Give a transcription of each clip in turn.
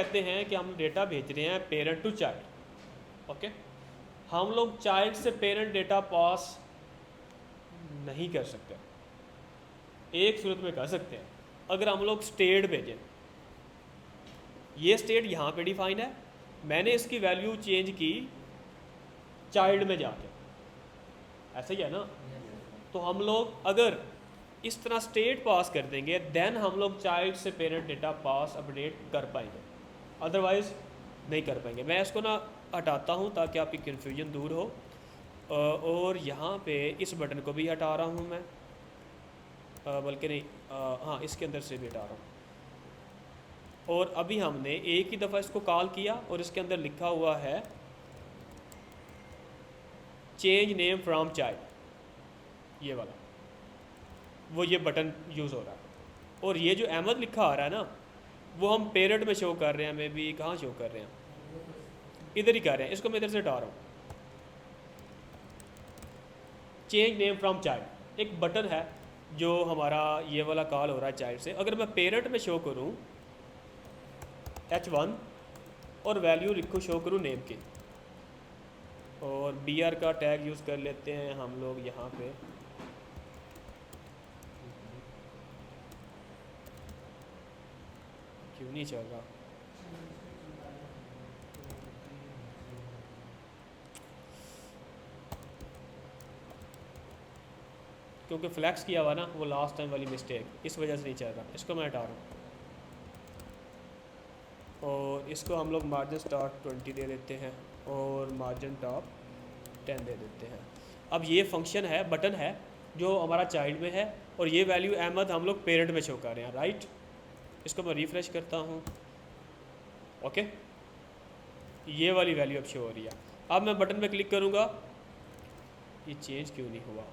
कहते हैं कि हम डेटा भेज रहे हैं पेरेंट टू चाइल्ड। ओके, हम लोग चाइल्ड से पेरेंट डेटा पास नहीं कर सकते। एक सूरत में कर सकते हैं, अगर हम लोग स्टेट भेजें। ये स्टेट यहाँ पे डिफाइन है, मैंने इसकी वैल्यू चेंज की चाइल्ड में जाके, ऐसा ही है ना। तो हम लोग अगर इस तरह स्टेट पास कर देंगे देन हम लोग चाइल्ड से पेरेंट डेटा पास अपडेट कर पाएंगे, अदरवाइज़ नहीं कर पाएंगे। मैं इसको ना हटाता हूँ ताकि आपकी कन्फ्यूजन दूर हो। और यहाँ पे इस बटन को भी हटा रहा हूँ मैं, बल्कि नहीं, हाँ इसके अंदर से भी हटा रहा हूँ। और अभी हमने एक ही दफ़ा इसको कॉल किया और इसके अंदर लिखा हुआ है चेंज नेम फ्रॉम चाइल्ड, ये वाला, वो ये बटन यूज़ हो रहा है। और ये जो अहमद लिखा आ रहा है ना, वो हम पेरेंट में शो कर रहे हैं, मे बी कहाँ शो कर रहे हैं, इधर ही कर रहे हैं। इसको मैं इधर से हटा रहा हूँ। चेंज नेम फ्रॉम चाइल्ड एक बटन है जो हमारा ये वाला कॉल हो रहा है चाइल्ड से। अगर मैं पेरेंट में शो करूँ H1 और वैल्यू लिखूँ, शो करूँ नेम की, और BR का टैग यूज़ कर लेते हैं हम लोग यहाँ पे। क्यों नहीं चल रहा? क्योंकि फ्लैक्स किया हुआ ना, वो लास्ट टाइम वाली मिस्टेक, इस वजह से नहीं चल रहा। इसको मैं हटा रहा हूँ और इसको हम लोग मार्जिन स्टार्ट 20 दे देते हैं और मार्जिन टॉप 10 दे देते हैं। अब ये फंक्शन है, बटन है जो हमारा चाइल्ड में है, और ये वैल्यू अहमद हम लोग पेरेंट में शो कर रहे हैं, राइट। इसको मैं रिफ़्रेश करता हूँ। ओके, ये वाली वैल्यू अब शो हो रही है। अब मैं बटन पे क्लिक करूँगा, ये चेंज क्यों नहीं हुआ?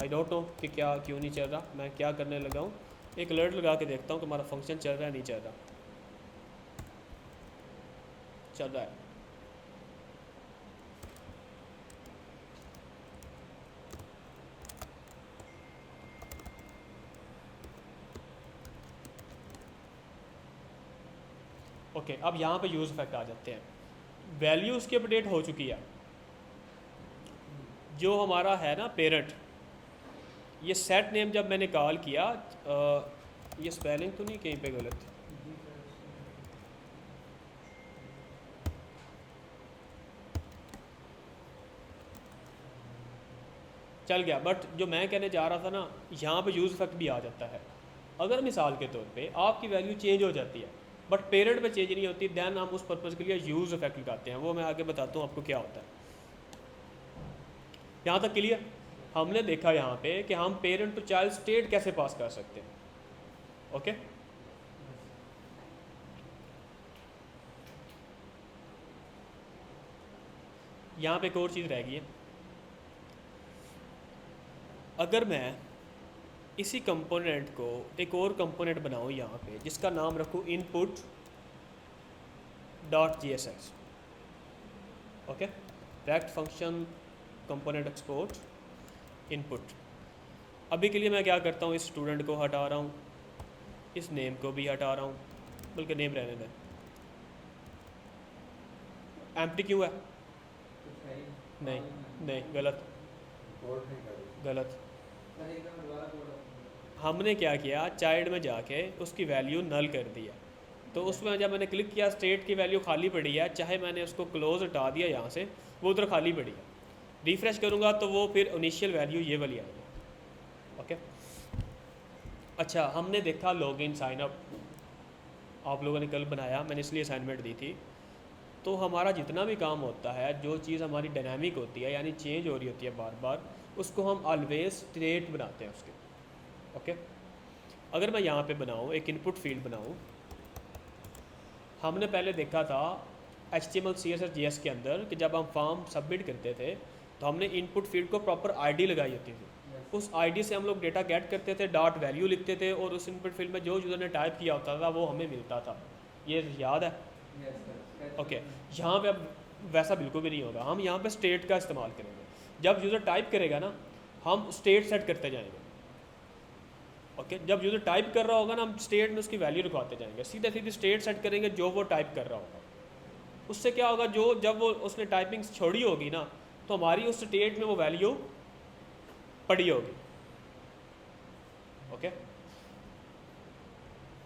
आई डोंट नो कि क्या क्यों नहीं चल रहा। मैं क्या करने लगा हूँ, एक अलर्ट लगा के देखता हूँ कि हमारा फंक्शन चल रहा है नहीं चल रहा। चल रहा है। ओके, अब यहाँ पे यूज़ इफेक्ट आ जाते हैं। वैल्यू उसकी अपडेट हो चुकी है। जो हमारा है ना पेरेंट, ये सेट नेम जब मैंने कॉल किया, ये स्पेलिंग तो नहीं कहीं पे गलत, चल गया। बट जो मैं कहने जा रहा था ना, यहाँ पे यूज़ इफेक्ट भी आ जाता है। अगर मिसाल के तौर पे आपकी वैल्यू चेंज हो जाती है बट पेरेंट में चेंज नहीं होती, दैन हम उस पर्पज़ के लिए यूज़ इफेक्ट लगाते हैं। वो मैं आगे बताता हूँ आपको क्या होता है। यहाँ तक क्लियर? हमने देखा यहाँ पे कि हम पेरेंट टू चाइल्ड स्टेट कैसे पास कर सकते हैं। ओके, यहाँ पे एक और चीज़ रह गई है। अगर मैं इसी कंपोनेंट को एक और कंपोनेंट बनाऊँ यहाँ पे, जिसका नाम रखूँ input dot JSX, okay, direct function component export input. अभी के लिए मैं क्या करता हूँ, इस स्टूडेंट को हटा रहा हूँ, इस नेम को भी हटा रहा हूँ, बल्कि नेम रहने दें। एम्प्टी क्यों है? नहीं नहीं, गलत गलत। हमने क्या किया, चाइल्ड में जाके उसकी वैल्यू नल कर दिया। तो उसमें जब मैंने क्लिक किया, स्टेट की वैल्यू खाली पड़ी है, चाहे मैंने उसको क्लोज हटा दिया यहाँ से, वो उधर खाली पड़ी है। रिफ़्रेश करूँगा तो वो फिर इनिशियल वैल्यू ये वाली आएगी। ओके, अच्छा, हमने देखा लॉगिन साइन अप आप लोगों ने कल बनाया, मैंने इसलिए असाइनमेंट दी थी। तो हमारा जितना भी काम होता है, जो चीज़ हमारी डायनामिक होती है, यानी चेंज हो रही होती है बार बार, उसको हम ऑलवेज स्टेट बनाते हैं उसके। ओके, अगर मैं यहाँ पे बनाऊँ, एक इनपुट फील्ड बनाऊँ, हमने पहले देखा था HTML CSS JS के अंदर कि जब हम फॉर्म सबमिट करते थे तो हमने इनपुट फील्ड को प्रॉपर ID लगाई होती थी। उस ID से हम लोग डेटा गेट करते थे, डॉट वैल्यू लिखते थे, और उस इनपुट फील्ड में जो यूज़र ने टाइप किया होता था वो हमें मिलता था। ये याद है? ओके, यहाँ पे अब वैसा बिल्कुल भी नहीं होगा। हम यहाँ पे स्टेट का इस्तेमाल करेंगे। जब यूज़र टाइप करेगा ना, हम स्टेट सेट करते जाएंगे। ओके, जब यूज़र टाइप कर रहा होगा ना, हम स्टेट में उसकी वैल्यू रखवाते जाएंगे। सीधे सीधे स्टेट सेट करेंगे जो वो टाइप कर रहा होगा। उससे क्या होगा, जो जब वो उसने टाइपिंग छोड़ी होगी ना, तो हमारी उस स्टेट में वो वैल्यू पड़ी होगी। ओके,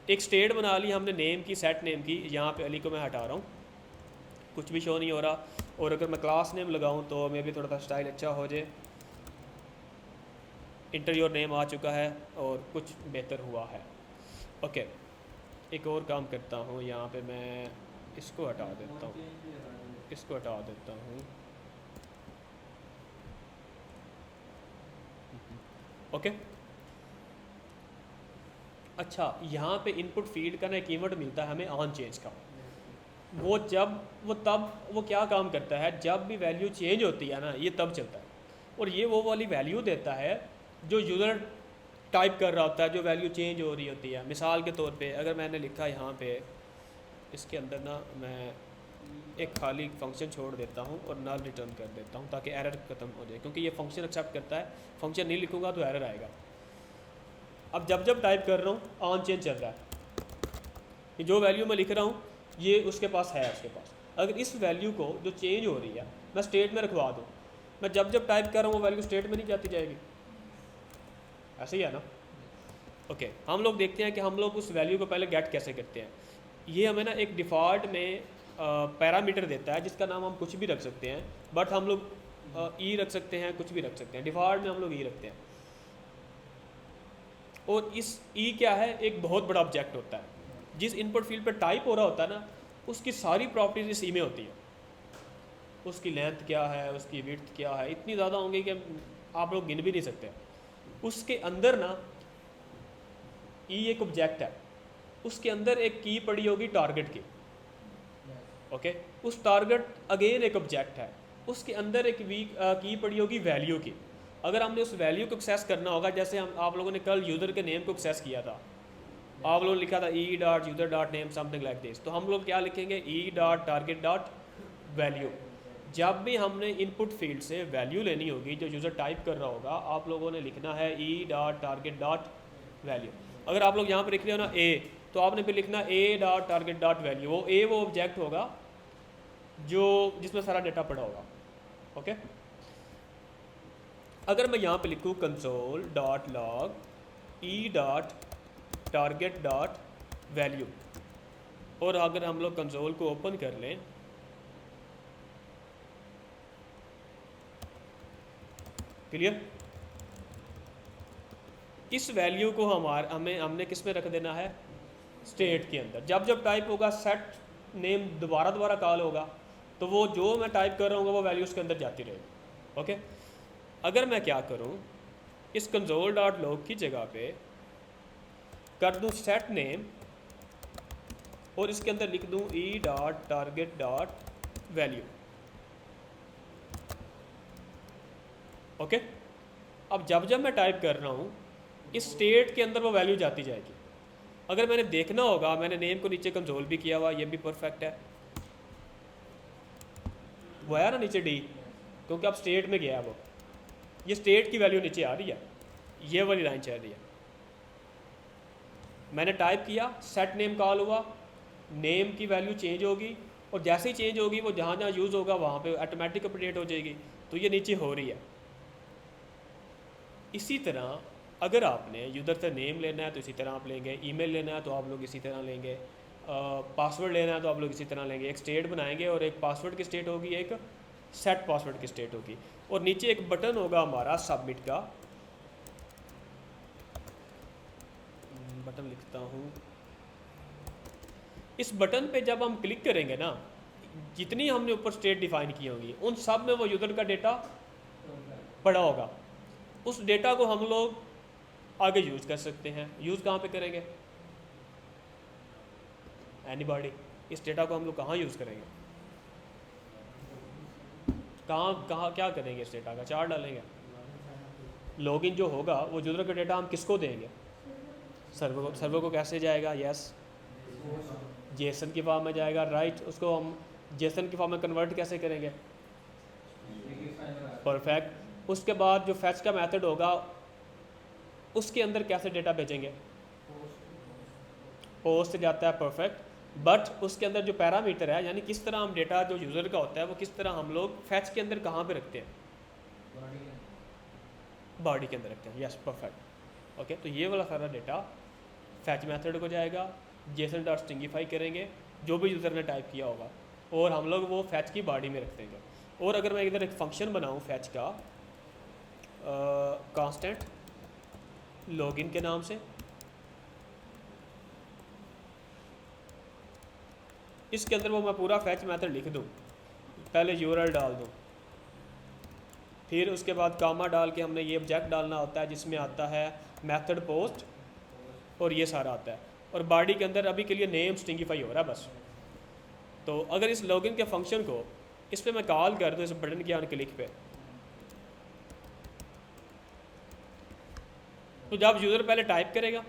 एक स्टेट बना ली हमने नेम की, सेट नेम की। यहाँ पे अली को मैं हटा रहा हूँ, कुछ भी शो नहीं हो रहा। और अगर मैं क्लास नेम लगाऊँ तो मे भी थोड़ा सा स्टाइल अच्छा हो जाए। इंटर योर नेम आ चुका है और कुछ बेहतर हुआ है। ओके, एक और काम करता हूँ, यहाँ पे मैं इसको हटा देता हूँ, इसको हटा देता हूँ। ओके, अच्छा, यहाँ पे इनपुट फील्ड का ना एक कीवर्ड मिलता है हमें ऑन चेंज का। वो तब वो क्या काम करता है, जब भी वैल्यू चेंज होती है ना, ये तब चलता है। और ये वो वाली वैल्यू देता है जो यूज़र टाइप कर रहा होता है, जो वैल्यू चेंज हो रही होती है। मिसाल के तौर पे अगर मैंने लिखा यहाँ पे, इसके अंदर ना मैं एक खाली फंक्शन छोड़ देता हूँ और नल रिटर्न कर देता हूँ ताकि एरर ख़त्म हो जाए, क्योंकि ये फंक्शन एक्सेप्ट करता है। फंक्शन नहीं लिखूँगा तो एरर आएगा। अब जब टाइप कर रहा हूँ, ऑन चेंज चल रहा है, कि जो वैल्यू मैं लिख रहा हूँ ये उसके पास है, उसके पास। अगर इस वैल्यू को जो चेंज हो रही है मैं स्टेट में रखवा दूँ, मैं जब टाइप कर रहा हूँ वो वैल्यू स्टेट में नहीं जाती जाएगी। ऐसे ही है ना? ओके, हम लोग देखते हैं कि हम लोग उस वैल्यू को पहले गेट कैसे करते हैं। ये हमें ना एक डिफ़ॉल्ट में पैरामीटर देता है जिसका नाम हम कुछ भी रख सकते हैं, बट हम लोग ई रख सकते हैं, कुछ भी रख सकते हैं। डिफ़ॉल्ट में हम लोग ई रखते हैं। और इस ई क्या है, एक बहुत बड़ा ऑब्जेक्ट होता है। जिस इनपुट फील्ड पर टाइप हो रहा होता है ना, उसकी सारी प्रॉपर्टीज इस ई में होती है। उसकी लेंथ क्या है, उसकी विड्थ क्या है, इतनी ज़्यादा होंगी कि आप लोग गिन भी नहीं सकते। उसके अंदर ना ई एक ऑब्जेक्ट है, उसके अंदर एक की पड़ी होगी टारगेट की। ओके, उस टारगेट अगेन एक ऑब्जेक्ट है, उसके अंदर एक की पड़ी होगी वैल्यू की। अगर हमने उस वैल्यू को एक्सेस करना होगा, जैसे हम आप लोगों ने कल यूज़र के नेम को एक्सेस किया था, आप लोगों ने लिखा था e.user.name समथिंग लाइक दिस, तो हम लोग क्या लिखेंगे, e.target.value। जब भी हमने इनपुट फील्ड से वैल्यू लेनी होगी जो यूज़र टाइप कर रहा होगा, आप लोगों ने लिखना है e.target.value। अगर आप लोग यहाँ पर लिख रहे हो ना a, तो आपने फिर लिखना a.target.value। वो ऑब्जेक्ट होगा जो जिसमें सारा डेटा पड़ा होगा। ओके, अगर मैं यहाँ पे लिखूँ console.log e.target.value, और अगर हम लोग कंसोल को ओपन कर लें, क्लियर, इस वैल्यू को हमने किस में रख देना है, स्टेट के अंदर। जब टाइप होगा, सेट नेम दोबारा कॉल होगा, तो वो जो मैं टाइप कर रहा हूँ वो वैल्यू उसके अंदर जाती रहेगी। ओके, अगर मैं क्या करूँ, इस console.log की जगह पे कर दूँ सेट नेम और इसके अंदर लिख दूँ e.target.value। ओके, अब जब मैं टाइप कर रहा हूँ, इस स्टेट के अंदर वो वैल्यू जाती जाएगी। अगर मैंने देखना होगा, मैंने नेम को नीचे कंसोल भी किया हुआ, ये भी परफेक्ट है, वो है ना नीचे डी, क्योंकि अब स्टेट में गया है वो, ये स्टेट की वैल्यू नीचे आ रही है, ये वाली लाइन चल रही है। मैंने टाइप किया, सेट नेम कॉल हुआ, नेम की वैल्यू चेंज होगी, और जैसे ही चेंज होगी वो जहाँ यूज़ होगा वहाँ पे ऑटोमेटिक अपडेट हो जाएगी, तो ये नीचे हो रही है। इसी तरह अगर आपने यूज़र से नेम लेना है तो इसी तरह आप लेंगे, ईमेल लेना है तो आप लोग इसी तरह लेंगे, पासवर्ड लेना है तो आप लोग इसी तरह लेंगे। एक स्टेट बनाएंगे और एक पासवर्ड की स्टेट होगी, एक सेट पासवर्ड की स्टेट होगी, और नीचे एक बटन होगा हमारा सबमिट का। बटन लिखता हूँ, इस बटन पे जब हम क्लिक करेंगे ना, जितनी हमने ऊपर स्टेट डिफाइन की होंगी उन सब में वो यूज़र का डेटा पड़ा होगा। उस डेटा को हम लोग आगे यूज़ कर सकते हैं। यूज़ कहाँ पे करेंगे, एनीबॉडी, इस डेटा को हम लोग कहाँ यूज़ करेंगे, कहाँ क्या करेंगे, इस डेटा का चार्ट डालेंगे। लॉगिन जो होगा वो यूज़र का डेटा हम किसको देंगे, सर्वर को कैसे जाएगा, यस जेसन की फॉर्म में जाएगा, राइट। उसको हम जेसन की फॉर्म में कन्वर्ट कैसे करेंगे? परफेक्ट। उसके बाद जो फैच का मेथड होगा उसके अंदर कैसे डेटा भेजेंगे? पोस्ट जाता है, परफेक्ट। बट उसके अंदर जो पैरामीटर है, यानी किस तरह हम डेटा जो यूज़र का होता है वो किस तरह हम लोग फैच के अंदर कहाँ पे रखते हैं? बॉडी के अंदर रखते हैं, यस परफेक्ट। ओके, तो ये वाला सारा डेटा फैच मेथड को जाएगा, जेसन डॉट स्ट्रिंगिफाई करेंगे जो भी यूज़र ने टाइप किया होगा, और हम लोग वो फैच की बॉडी में रख देंगे। और अगर मैं इधर एक फंक्शन बनाऊँ फैच का कांस्टेंट लॉगिन के नाम से, इसके अंदर वो मैं पूरा फैच मेथड लिख दूँ, पहले यूआरएल डाल दूँ, फिर उसके बाद कामा डाल के हमने ये ऑब्जेक्ट डालना होता है जिसमें आता है मेथड पोस्ट और ये सारा आता है, और बॉडी के अंदर अभी के लिए नेम स्ट्रिंगिफाई हो रहा है बस। तो अगर इस लॉगिन के फंक्शन को इस पर मैं कॉल कर दूँ, इस बटन के ऑन क्लिक पे, तो जब यूज़र पहले टाइप करेगा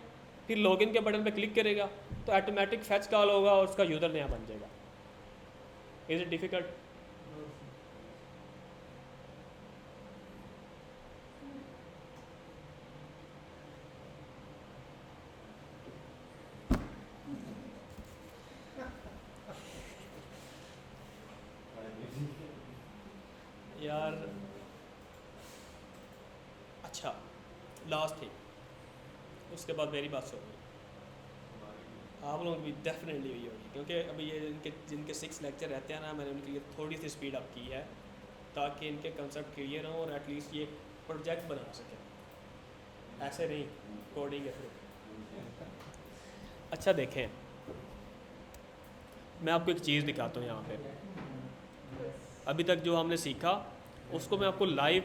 फिर लॉगिन के बटन पे क्लिक करेगा तो ऑटोमेटिक फैच कॉल होगा और उसका यूज़र नया बन जाएगा। Is it difficult? यार अच्छा, लास्ट थिंग, उसके बाद मेरी बात सुनो। आप लोगों की भी डेफिनेटली हुई होगी, क्योंकि अभी ये जिनके 6 लेक्चर रहते हैं ना, मैंने उनके लिए थोड़ी सी स्पीड अप की है ताकि इनके कंसेप्ट क्लियर हों और एटलीस्ट ये प्रोजेक्ट बना सकें, ऐसे नहीं कोडिंग के थ्रू। अच्छा देखें, मैं आपको एक चीज़ दिखाता हूँ यहाँ पे। अभी तक जो हमने सीखा उसको मैं आपको लाइव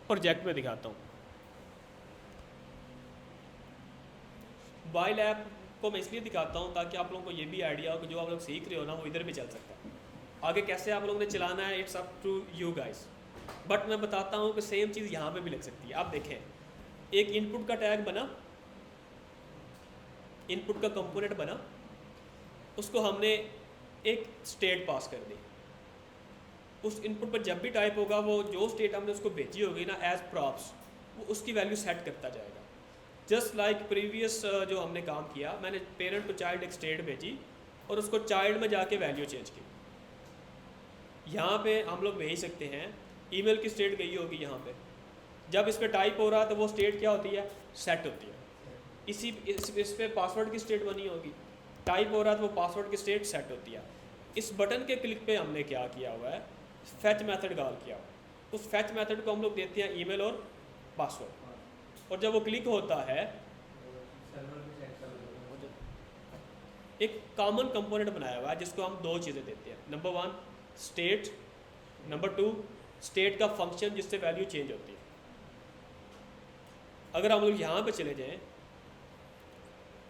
प्रोजेक्ट में दिखाता हूँ। वाइल ऐप को मैं इसलिए दिखाता हूँ ताकि आप लोगों को ये भी आइडिया हो कि जो आप लोग सीख रहे हो ना वो इधर भी चल सकता है। आगे कैसे आप लोगों ने चलाना है, it's up to you guys, but मैं बताता हूँ कि सेम चीज़ यहाँ पे भी लग सकती है। आप देखें, एक इनपुट का टैग बना, इनपुट का कंपोनेंट बना, उसको हमने एक स्टेट पास कर दी। उस इनपुट पर जब भी टाइप होगा वो जो स्टेट हमने उसको भेजी होगी ना एज प्रॉप्स, वो उसकी वैल्यू सेट करता जाएगा। जस्ट लाइक प्रीवियस जो हमने काम किया, मैंने पेरेंट टू चाइल्ड एक स्टेट भेजी और उसको चाइल्ड में जाके वैल्यू चेंज की। यहाँ पे हम लोग भेज सकते हैं, ईमेल की स्टेट गई होगी यहाँ पे, जब इस पर टाइप हो रहा है तो वो स्टेट क्या होती है? सेट होती है। इस पे पासवर्ड की स्टेट बनी होगी, टाइप हो रहा है तो वो पासवर्ड की स्टेट सेट होती है। इस बटन के क्लिक पे हमने क्या किया हुआ है? फैच मेथड कॉल किया हुआ। उस फैच मेथड को हम लोग देते हैं ईमेल और पासवर्ड, और जब वो क्लिक होता है एक कॉमन कंपोनेंट बनाया हुआ है जिसको हम दो चीज़ें देते हैं। नंबर 1 स्टेट, नंबर 2 स्टेट का फंक्शन जिससे वैल्यू चेंज होती है। अगर हम लोग यहाँ पे चले जाएं,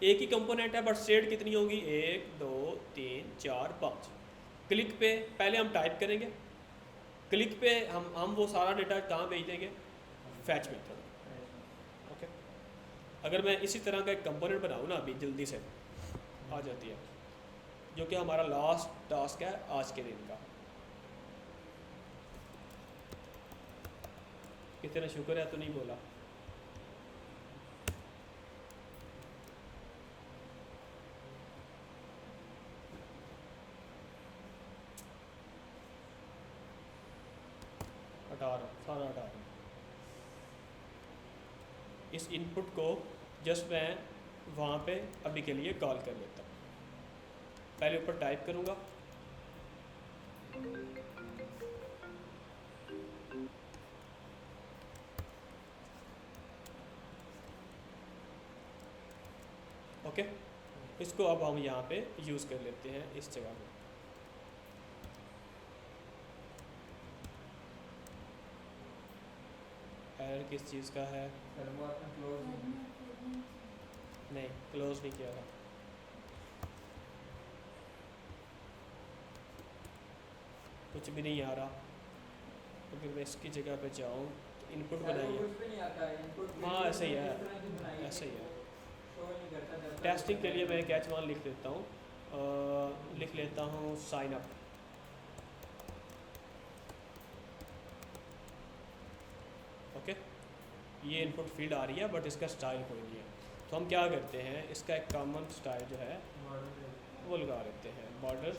एक ही कंपोनेंट है बट स्टेट कितनी होगी? 1 2 3 4 5। क्लिक पे पहले हम टाइप करेंगे, क्लिक पे हम वो सारा डेटा कहाँ भेज देंगे? Fetch method. ओके, अगर मैं इसी तरह का एक कंपोनेंट बनाऊँ ना, अभी जल्दी से आ जाती है, जो कि हमारा लास्ट टास्क है आज के दिन का। कितना शुक्र है तो नहीं बोला। सारा हटा रहा हूँ। इस इनपुट को जस्ट मैं वहाँ पे अभी के लिए कॉल कर लेता हूँ। पहले ऊपर टाइप करूँगा, ओके। इसको अब हम यहाँ पे यूज़ कर लेते हैं इस जगह में। एरर किस चीज़ का है? नहीं, क्लोज नहीं किया था। कुछ भी नहीं आ रहा। अगर मैं इसकी जगह पे जाऊँ तो इनपुट बनाइए। हाँ ऐसे ही है, ऐसे ही है। टेस्टिंग के लिए मैं कैच वन लिख देता हूँ, लिख लेता हूँ साइन अप। ओके, ये इनपुट फील्ड आ रही है बट इसका स्टाइल कोई नहीं है, तो हम क्या करते हैं, इसका एक कॉमन स्टाइल जो है वो लगा लेते हैं, बॉर्डर।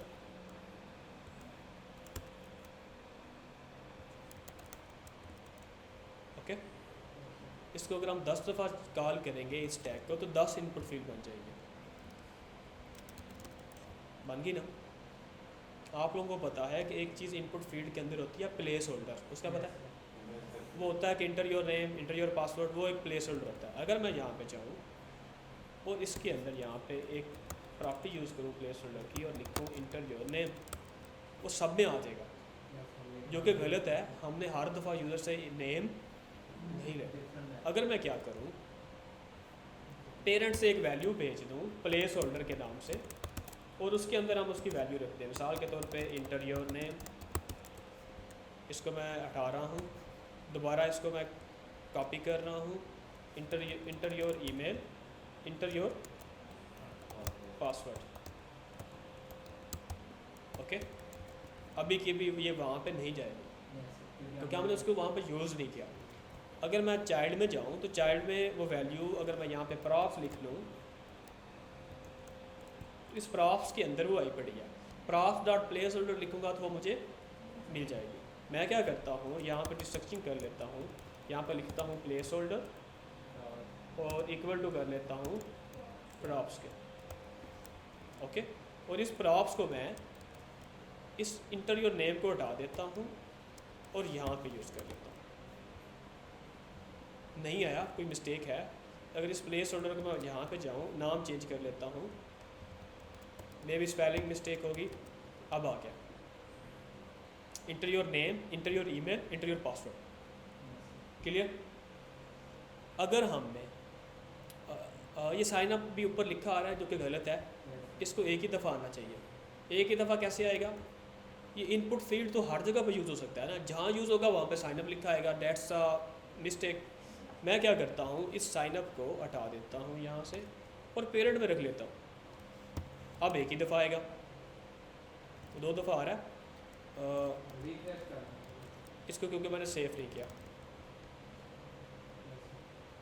ओके, इसको अगर हम 10 दफ़ा कॉल करेंगे इस टैग को तो 10 इनपुट फील्ड बन जाएगी। बन गई ना? आप लोगों को पता है कि एक चीज़ इनपुट फील्ड के अंदर होती है प्लेस होल्डर, उसका पता है? वो होता है कि inter your name, inter your password, वो एक प्लेस होल्डर होता है। अगर मैं यहाँ पे चाहूँ और इसके अंदर यहाँ पे एक प्रॉपर्टी यूज़ करूँ प्लेस होल्डर की और लिखूँ इंटर योर नेम, वो सब में आ जाएगा, जो कि गलत है। हमने हर दफ़ा यूज़र से नेम नहीं लेते। अगर मैं क्या करूँ, पेरेंट से एक वैल्यू भेज दूँ प्लेस होल्डर के नाम से और उसके अंदर हम उसकी वैल्यू रख दें, मिसाल के तौर पे इंटर योर नेम, इसको मैं हटा रहा हूँ, दोबारा इसको मैं कॉपी कर रहा हूँ, inter your email, inter your password. Okay, अभी की भी ये वहाँ पे नहीं जाएगा क्योंकि हमने उसको वहाँ पे यूज़ नहीं किया। अगर मैं चाइल्ड में जाऊँ तो चाइल्ड में वो वैल्यू अगर मैं यहाँ पे प्रॉप्स लिख लूँ, इस प्रॉप्स के अंदर वो आई पड़ी है, प्रॉप्स डॉट प्लेस होल्डर लिखूँगा तो वो मुझे मिल जाएगी। मैं क्या करता हूँ, यहाँ पे डिस्ट्रक्शन कर लेता हूँ, यहाँ पे लिखता हूँ प्लेस होल्डर और इक्वल टू कर लेता हूँ प्रॉप्स के। ओके, और इस प्रॉप्स को मैं इस इंटर योर नेम को हटा देता हूँ और यहाँ पे यूज़ कर लेता हूँ। नहीं आया, कोई मिस्टेक है। अगर इस प्लेस होल्डर को मैं यहाँ पे जाऊँ, नाम चेंज कर लेता हूँ, मे भी स्पेलिंग मिस्टेक होगी, अब आ गया inter your name, inter your email, inter your password. Clear? अगर हमने ये साइन अप भी ऊपर लिखा आ रहा है जो कि गलत है, इसको एक ही दफ़ा आना चाहिए। एक ही दफ़ा कैसे आएगा? ये इनपुट फील्ड तो हर जगह पे यूज़ हो सकता है ना, जहाँ यूज़ होगा वहाँ पे साइन अप लिखा आएगा, डेट्स अ मिस्टेक। मैं क्या करता हूँ, इस साइन अप को हटा देता हूँ यहाँ से और पेरेंट में रख लेता हूँ। अब एक ही दफ़ा आएगा, 2 दफ़ा आ रहा है। इसको क्योंकि मैंने सेव नहीं किया,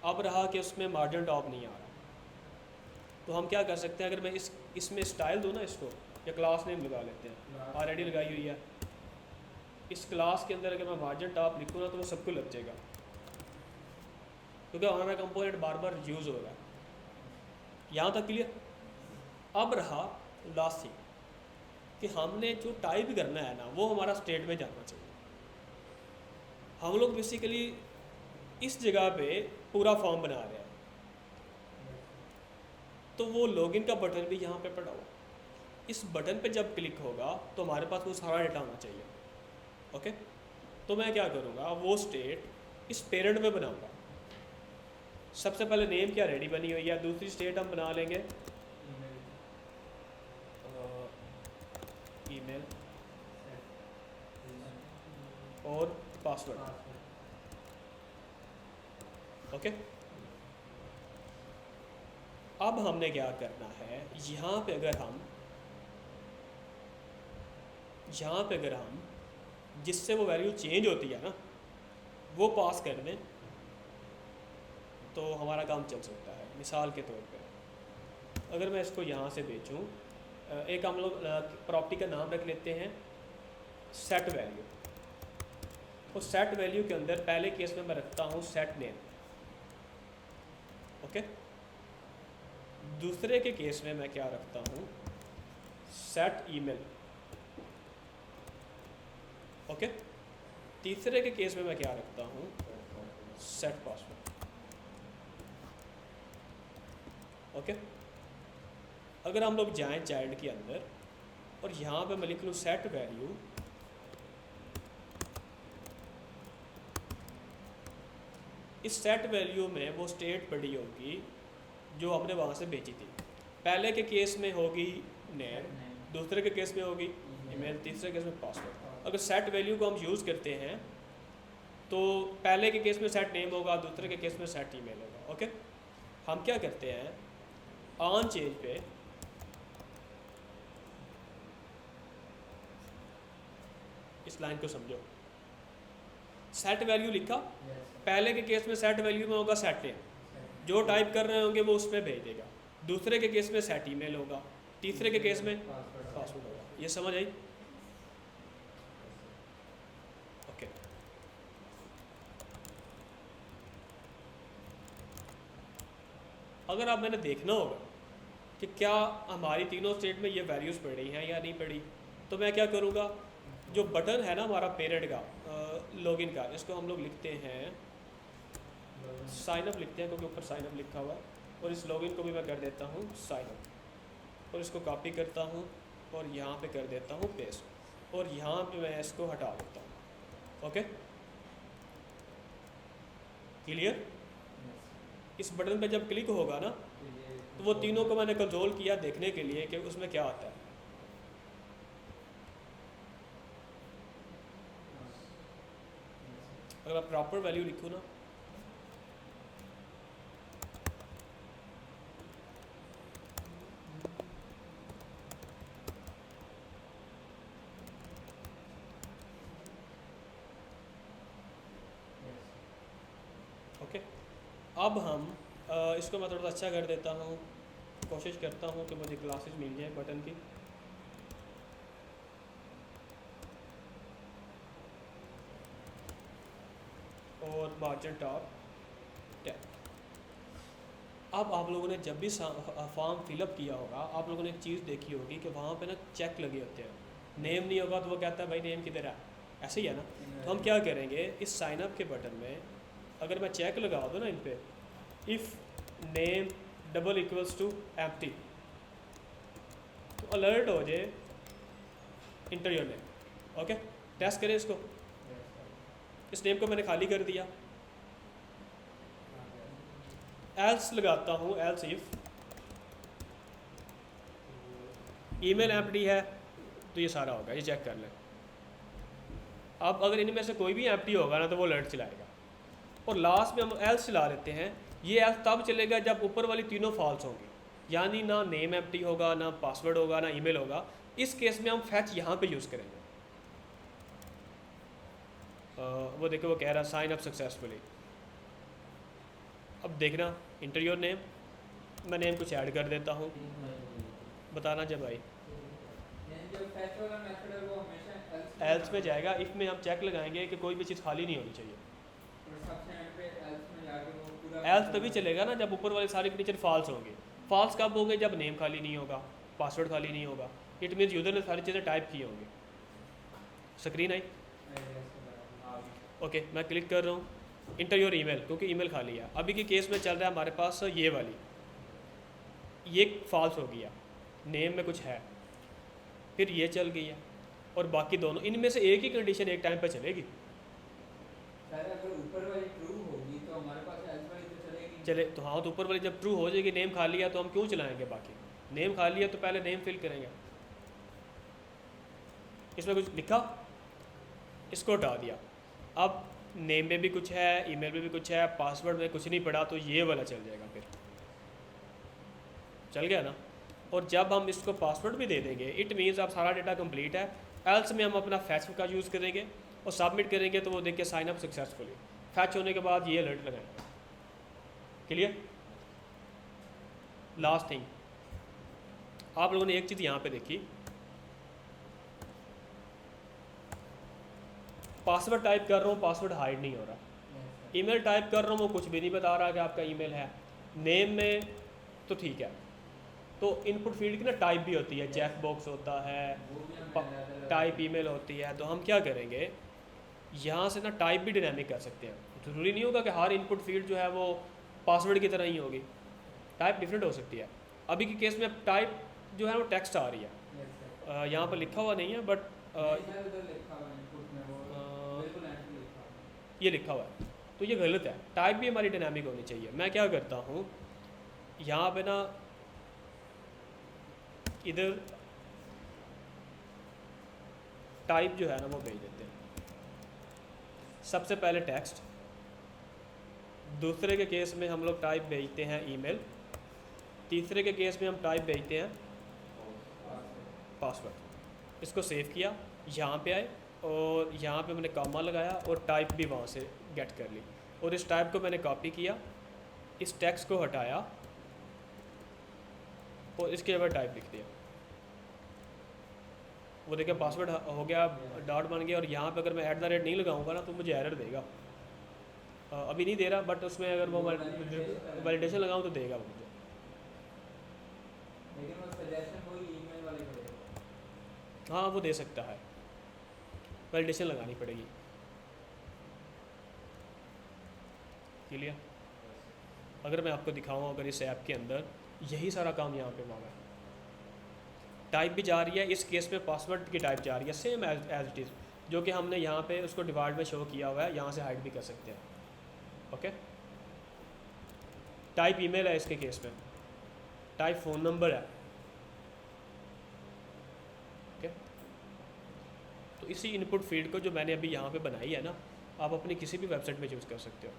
अब रहा कि उसमें मार्जिन टॉप नहीं आ रहा, तो हम क्या कर सकते हैं, अगर मैं इसमें स्टाइल दूँ ना इसको, या क्लास नेम लगा लेते हैं, ऑलरेडी लगाई हुई है। इस क्लास के अंदर अगर मैं मार्जिन टॉप लिखूँ ना तो वो सबको लग जाएगा क्योंकि हमारा कंपोनेंट बार बार यूज़ हो रहा है। यहाँ तक क्लियर? अब रहा लास्ट थिंग कि हमने जो टाइप करना है ना वो हमारा स्टेट में जाना चाहिए। हम लोग बेसिकली इस जगह पे पूरा फॉर्म बना रहे हैं, तो वो लॉगिन का बटन भी यहाँ पे पड़ा हुआ, इस बटन पे जब क्लिक होगा तो हमारे पास वो सारा डेटा आना चाहिए। ओके, तो मैं क्या करूँगा, वो स्टेट इस पेरेंट में बनाऊँगा। सबसे पहले नेम क्या रेडी बनी हुई है, दूसरी स्टेट हम बना लेंगे ईमेल और पासवर्ड। ओके, अब हमने क्या करना है, यहाँ पे अगर हम जिससे वो वैल्यू चेंज होती है ना वो पास कर दें तो हमारा काम चल सकता है। मिसाल के तौर पे अगर मैं इसको यहाँ से बेचूँ, एक हम लोग प्रॉपर्टी का नाम रख लेते हैं सेट वैल्यू, और सेट वैल्यू के अंदर पहले केस में मैं रखता हूँ सेट नेम। ओके, दूसरे के केस में मैं क्या रखता हूँ, सेट ईमेल। ओके, तीसरे के केस में मैं क्या रखता हूँ, सेट पासवर्ड। ओके, अगर हम लोग जाएं चाइल्ड के अंदर और यहाँ पे मैं लिख लूँ सेट वैल्यू, इस सेट वैल्यू में वो स्टेट पड़ी होगी जो हमने वहाँ से भेजी थी। पहले के केस में होगी नेम, दूसरे के केस में होगी ईमेल, तीसरे केस में पासवर्ड। अगर सेट वैल्यू को हम यूज़ करते हैं तो पहले के केस में सेट नेम होगा, दूसरे के केस में सेट ईमेल होगा। ओके, हम क्या करते हैं, ऑन चेंज पे इस लाइन को समझो। सेट वैल्यू लिखा, Yes, sir. पहले के केस में सेट वैल्यू में होगा सेट नेम, जो टाइप कर रहे होंगे वो उसमें भेज देगा। दूसरे के केस में सेट ईमेल होगा, तीसरे के केस में Password. पासवर्ड होगा। ये समझ आई? ओके। अगर आप मैंने देखना होगा कि क्या हमारी तीनों स्टेट में ये वैल्यूज़ पड़ी हैं या नहीं पड़ी, तो मैं क्या करूँगा, जो बटन है ना हमारा पेरेंट का लॉगिन का, इसको हम लोग लिखते हैं साइन अप लिखते हैं, क्योंकि ऊपर साइन अप लिखा हुआ है। और इस लॉगिन को भी मैं कर देता हूँ साइन अप, और इसको कॉपी करता हूँ और यहाँ पे कर देता हूँ पेस्ट, और यहाँ पे मैं इसको हटा देता हूँ। Okay, clear? इस बटन पे जब क्लिक होगा ना, तो वो तीनों को मैंने कंट्रोल किया देखने के लिए कि उसमें क्या आता है। अगर आप प्रॉपर वैल्यू लिखो ना, ओके। अब हम इसको मैं थोड़ा अच्छा कर देता हूँ, कोशिश करता हूँ कि मुझे क्लासेस मिल जाए बटन की। और मार्जिन टॉप 10। अब आप लोगों ने जब भी फॉर्म फिलअप किया होगा, आप लोगों ने एक चीज़ देखी होगी कि वहाँ पे ना चेक लगे होते हैं। नेम नहीं होगा तो वो कहता है भाई नेम किधर है, ऐसे ही है ना। तो हम क्या करेंगे, इस साइन अप के बटन में अगर मैं चेक लगा दूँ ना इन पे, if name double equals to empty, तो अलर्ट हो जाए enter your name. Okay, test करें इसको। इस नेम को मैंने खाली कर दिया, एल्स लगाता हूँ, एल्स इफ ईमेल एम्प्टी है तो ये सारा होगा, ये चेक कर लें। अब अगर इनमें से कोई भी एम्प्टी होगा ना तो वो अलर्ट चलाएगा। और लास्ट में हम एल्स चला लेते हैं। ये एल्स तब चलेगा जब ऊपर वाली तीनों फॉल्स होंगी, यानी ना नेम एम्प्टी होगा, ना पासवर्ड होगा, ना ईमेल होगा। इस केस में हम फैच यहाँ पे यूज़ करेंगे। वो देखो, वो कह रहा है साइन अप सक्सेसफुली। अब देखना, इंटर योर नेम, मैं नेम कुछ ऐड कर देता हूँ, बताना जब भाई। एल्स में जाएगा, इफ़ में हम चेक लगाएंगे कि कोई भी चीज़ खाली नहीं होनी चाहिए। एल्स तभी चलेगा ना जब ऊपर वाले सारे कंडीशन फॉल्स होंगे। फॉल्स कब होंगे, जब नेम खाली नहीं होगा, पासवर्ड खाली नहीं होगा। इट मीन्स यूज़र ने सारी चीज़ें टाइप की होंगी। Screen I? ओके, मैं क्लिक कर रहा हूँ इंटर योर ईमेल, क्योंकि ईमेल खाली है। अभी के केस में चल रहा है हमारे पास ये वाली, ये फॉल्स हो गया, नेम में कुछ है, फिर ये चल गई है, और बाकी दोनों, इनमें से एक ही कंडीशन एक टाइम पे चलेगी। अगर ऊपर वाली ट्रू होगी तो हमारे पास एल्स वाली तो चलेगी। चले तो हाँ, तो ऊपर वाली जब ट्रू हो जाएगी, नेम खाली है, तो हम क्यों चलाएंगे बाकी। नेम खाली है तो पहले नेम फिल करेंगे। इसमें कुछ लिखा, इसको हटा दिया। अब नेम में भी कुछ है, ईमेल में भी कुछ है, पासवर्ड में कुछ नहीं पड़ा, तो ये वाला चल जाएगा, फिर चल गया ना। और जब हम इसको पासवर्ड भी दे देंगे, इट मीन्स अब सारा डेटा कंप्लीट है। एल्स में हम अपना फैच का यूज़ करेंगे और सबमिट करेंगे, तो वो देख के साइन अप सक्सेसफुली। फैच होने के बाद ये अलर्ट लगाएंगे। क्लियर? लास्ट थिंग, आप लोगों ने एक चीज़ यहाँ पे देखी, पासवर्ड टाइप कर रहा हूँ, पासवर्ड हाइड नहीं हो रहा। ईमेल टाइप कर रहा हूँ, वो कुछ भी नहीं बता रहा कि आपका ईमेल है। नेम में तो ठीक है। तो इनपुट फील्ड की ना टाइप भी होती है, चेक बॉक्स होता है, टाइप ईमेल होती है। तो हम क्या करेंगे, यहाँ से ना टाइप भी डायनामिक कर सकते हैं। ज़रूरी नहीं होगा कि हर इनपुट फील्ड जो है वो पासवर्ड की तरह ही होगी, टाइप डिफरेंट हो सकती है। अभी के केस में टाइप जो है वो टेक्स्ट आ रही है, यहाँ पर लिखा हुआ नहीं है, बट ये लिखा हुआ है, तो ये गलत है। टाइप भी हमारी डायनामिक होनी चाहिए। मैं क्या करता हूँ, यहाँ पे ना इधर टाइप जो है ना वो भेज देते हैं। सबसे पहले टेक्स्ट, दूसरे के केस में हम लोग टाइप भेजते हैं ईमेल, तीसरे के केस में हम टाइप भेजते हैं पासवर्ड। इसको सेव किया, यहाँ पे आए, और यहाँ पे मैंने कॉमा लगाया और टाइप भी वहाँ से गेट कर ली, और इस टाइप को मैंने कॉपी किया, इस टेक्स्ट को हटाया और इसके बाद टाइप लिख दिया। वो देखिए पासवर्ड हो गया, डॉट बन गया, और यहाँ पे अगर मैं @ नहीं लगाऊंगा ना तो मुझे एरर देगा। अभी नहीं दे रहा, बट उसमें अगर वो वैलिडेशन लगाऊं तो देगा वो मुझे। लेकिन वो सजेशन वही ईमेल वाले को देगा। हाँ वो दे सकता है, वैलिडेशन लगानी पड़ेगी। क्लियर? अगर मैं आपको दिखाऊं, अगर इस ऐप के अंदर यही सारा काम यहाँ पे मांगा है, टाइप भी जा रही है, इस केस में पासवर्ड की टाइप जा रही है सेम एज इट इज़, जो कि हमने यहाँ पे उसको डिवाइड में शो किया हुआ है, यहाँ से हाइड भी कर सकते हैं। ओके, टाइप ईमेल है इसके केस में, टाइप फ़ोन नंबर है। ओके, तो इसी इनपुट फील्ड को जो मैंने अभी यहाँ पे बनाई है ना, आप अपनी किसी भी वेबसाइट में यूज़ कर सकते हो।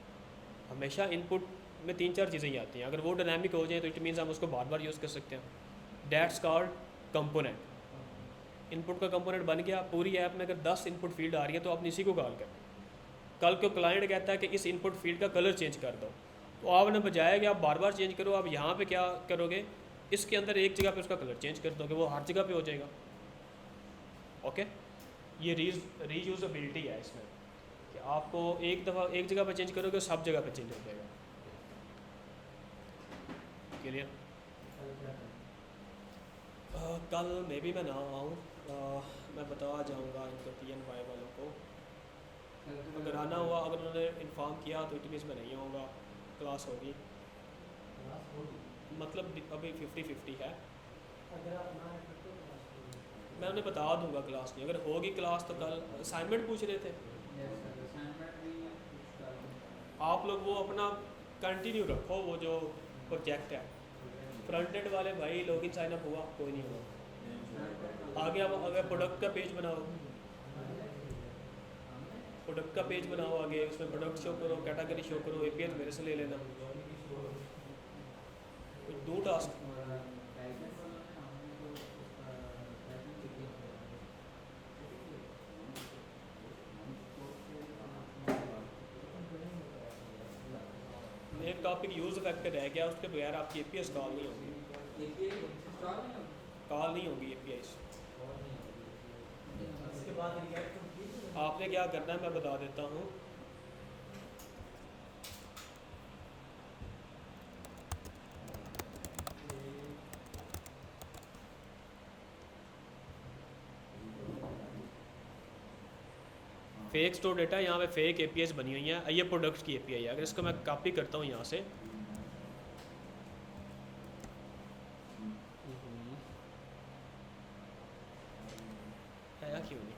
हमेशा इनपुट में 3-4 चीज़ें ही आती हैं, अगर वो डायनामिक हो जाए तो इट मीन्स हम उसको बार बार यूज़ कर सकते हैं। That's called component. इनपुट का कंपोनेंट बन गया। पूरी ऐप में अगर 10 इनपुट फील्ड आ रही है तो आपने इसी को कॉल करना। कल को क्लाइंट कहता है कि इस इनपुट फील्ड का कलर चेंज कर दो, तो आपने बजाय कि आप बार बार चेंज करो, आप यहाँ पे क्या करोगे, इसके अंदर एक जगह पे उसका कलर चेंज कर दोगे, वो हर जगह पे हो जाएगा। ओके, ये रीयूजेबिलिटी है इसमें, कि आपको एक दफ़ा एक जगह पे चेंज करोगे सब जगह पे चेंज हो जाएगा। क्लियर? कल मे भी मैं ना आऊँ, मैं बता जाऊँगा इनको PNY वालों को। अगर आना हुआ, अगर उन्होंने इन्फॉर्म किया तो इट मीन्स मैं नहीं आऊँगा, क्लास होगी। मतलब अभी 50-50 है। मैं उन्हें बता दूंगा क्लास नहीं, अगर होगी क्लास तो कल। असाइनमेंट पूछ रहे थे आप लोग, वो अपना कंटिन्यू रखो, वो जो प्रोजेक्ट है फ्रंट एंड वाले भाई, लॉगिन साइन अप हुआ, कोई नहीं हुआ। आगे अब अगर प्रोडक्ट का पेज बनाओ, प्रोडक्ट का पेज बनाओ, आगे उसमें प्रोडक्ट शो करो, कैटेगरी शो करो, API मेरे से ले लेना। दो टास्क एक टॉपिक यूज़ फैक्टर रह गया, उसके बगैर आपकी APIs कॉल नहीं होगी, कॉल नहीं होगी APIs। आपने क्या करना है मैं बता देता हूँ। फेक स्टोर डेटा, यहाँ पे फेक APIs बनी हुई हैं। ये प्रोडक्ट की API है, अगर इसको मैं कॉपी करता हूँ यहाँ से, आया क्यों नहीं?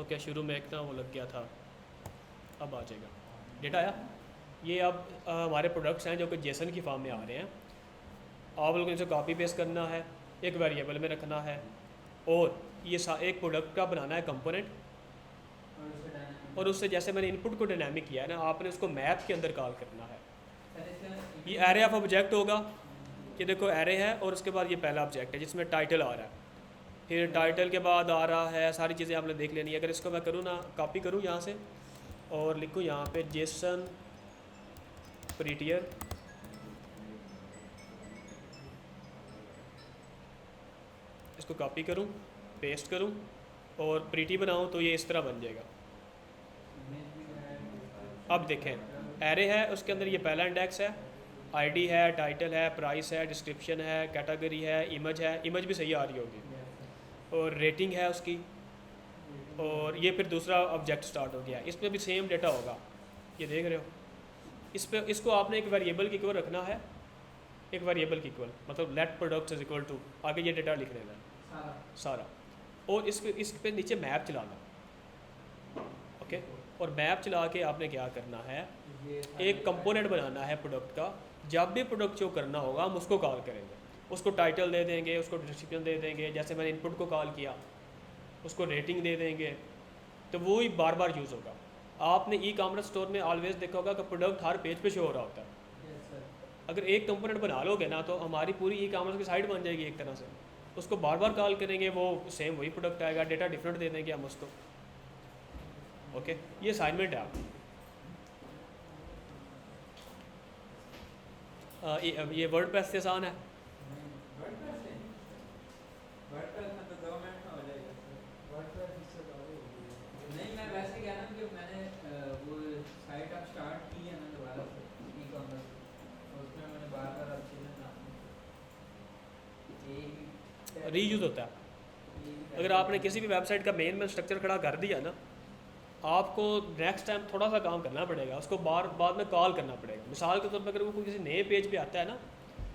ओके, शुरू में एक ना वो लग गया था, अब आ जाएगा। डेटा आया। ये अब हमारे प्रोडक्ट्स हैं जो कि जेसन की फॉर्म में आ रहे हैं। आप लोगों को इसे कॉपी पेस्ट करना है, एक वेरिएबल में रखना है, और ये एक प्रोडक्ट का बनाना है कंपोनेंट, और उससे जैसे मैंने इनपुट को डायनामिक किया है ना, आपने उसको मैप के अंदर कॉल करना है। ये एरे ऑफ ऑब्जेक्ट होगा, कि देखो एरे है और उसके बाद ये पहला ऑब्जेक्ट है जिसमें टाइटल आ रहा है, फिर टाइटल के बाद आ रहा है, सारी चीज़ें आपने देख लेनी है। अगर इसको मैं करूँ ना, कॉपी करूँ यहाँ से और लिखूँ यहाँ पे जेसन प्रीटियर, इसको कॉपी करूँ, पेस्ट करूँ और प्रीटी बनाऊँ तो ये इस तरह बन जाएगा। अब देखें, एरे है, उसके अंदर ये पहला इंडेक्स है, आईडी है, टाइटल है, प्राइस है, डिस्क्रिप्शन है, कैटेगरी है, इमेज है, इमेज भी सही आ रही होगी, और रेटिंग है उसकी, और ये फिर दूसरा ऑब्जेक्ट स्टार्ट हो गया। इसमें भी सेम डेटा होगा, ये देख रहे हो। इस पर इसको आपने एक वेरिएबल की इक्वल रखना है, एक वेरिएबल की इक्वल, मतलब let product is equal to, आगे ये डेटा लिख लेना सारा, और इस पे नीचे मैप चलाना। ओके, और मैप चला के आपने क्या करना है, एक कंपोनेंट बनाना है प्रोडक्ट का। जब भी प्रोडक्ट शो करना होगा हम उसको कॉल करेंगे, उसको टाइटल दे देंगे, उसको डिस्क्रिप्शन दे देंगे, जैसे मैंने इनपुट को कॉल किया उसको रेटिंग दे देंगे, तो वो ही बार बार यूज़ होगा। आपने ई-कॉमर्स स्टोर में ऑलवेज देखा होगा कि प्रोडक्ट हर पेज पे शो हो रहा होता है। अगर एक कंपोनेंट बना लोगे ना तो हमारी पूरी ई-कॉमर्स की साइट बन जाएगी एक तरह से। उसको बार बार कॉल करेंगे, वो सेम वही प्रोडक्ट आएगा, डेटा डिफरेंट दे देंगे हम उसको। ओके, ये असाइनमेंट है आप। ये वर्डप्रेस से आसान है। वर्डप्रेस से नहीं, वर्डप्रेस में तो 2 मिनट में हो जाएगा सर। वर्डप्रेस इससे ज़्यादा हो गई है। नहीं, मैं वैसे कह रहा हूँ कि मैंने वो साइट अब स्टार्ट की है ना दोबारा से ई-कॉमर्स, तो उसमें मैंने बार बार अब चीज़ें डालनी है। रीयूज़ होता है। अगर आपने किसी भी वेबसाइट का मेन में स्ट्रक्चर खड़ा कर दिया ना, आपको नेक्स्ट टाइम थोड़ा सा काम करना पड़ेगा, उसको बाद में कॉल करना पड़ेगा। मिसाल के तौर पर अगर वो किसी नए पेज पे आता है ना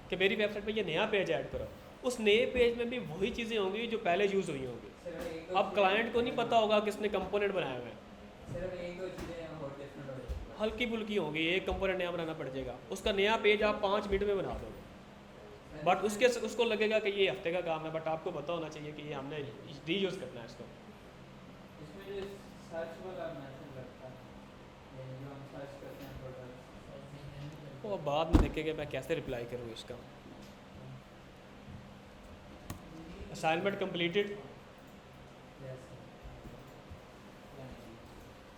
कि मेरी वेबसाइट पे ये नया पेज ऐड करो, उस नए पेज में भी वही चीज़ें होंगी जो पहले यूज़ हुई होंगी। सिर्फ एक अब क्लाइंट को नहीं पता होगा किसने कंपोनेंट बनाए हुए हैं, सिर्फ 1-2 चीज़ें और डिफरेंट हो जाएगी। हल्की फुल्की होंगी, एक कंपोनेंट नया बनाना पड़ जाएगा, उसका नया पेज आप 5 मिनट में बना दोगे। बट उसको लगेगा कि ये हफ्ते का काम है, बट आपको पता होना चाहिए कि ये हमने रीयूज़ करना है इसको। इसमें जो सर्च वाला मैसेज लगता है, ये जो हम सर्च करते हैं प्रोडक्ट, वो बाद में देखेंगे मैं कैसे रिप्लाई करूँ इसका। Assignment completed.